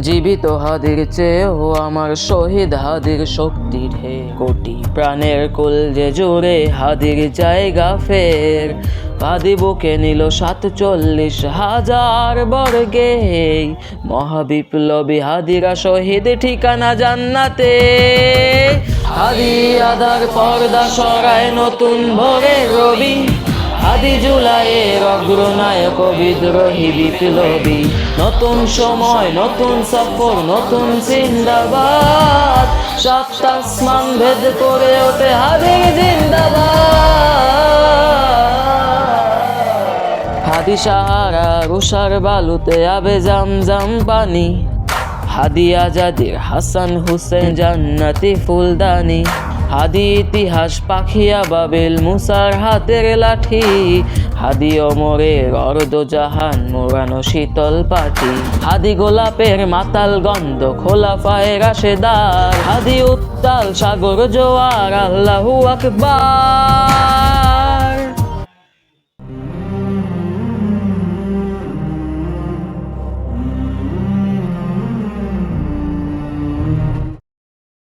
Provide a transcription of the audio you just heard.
জীবিত হাদির চেয়েও আমার শহীদ হাদির শক্তি ঢে কোটি প্রাণের কুল যে জুড়ে হাদির জায়গা ফের হাদি বুকে নিল 47,000 বর্গে মহাবিপ্লবী হাদিরা শহীদ ঠিকানা জান্নাতে। হাদি আদার পর্দা সরায় নতুন ভোরের রবি, হাদি জুলাইয়ের অগ্রনায়ক বিদ্রোহী বিপ্লবী। নতুন সময় নতুন সফর নতুন জিন্দাবাদ, সাত আসমান ভেদ করে ওঠে হাদি জিন্দাবাদ। হাদি সাহারা রুষার বালুতে আবে জামজাম পানি, হাদি আজাদির হাসান হুসেন জান্নাতি ফুলদানি। হাদি ইতিহাস পাখিয়া বাবেল মুসার হাতের লাঠি, হাদি ওমরের অর্ধ জাহান মোড়ানো শীতল পাটি। হাদি গোলাপের মাতাল গন্ধ খোলাফায়ে রাশেদার, হাদি উত্তাল সাগর জোয়ার আল্লাহু আকবার।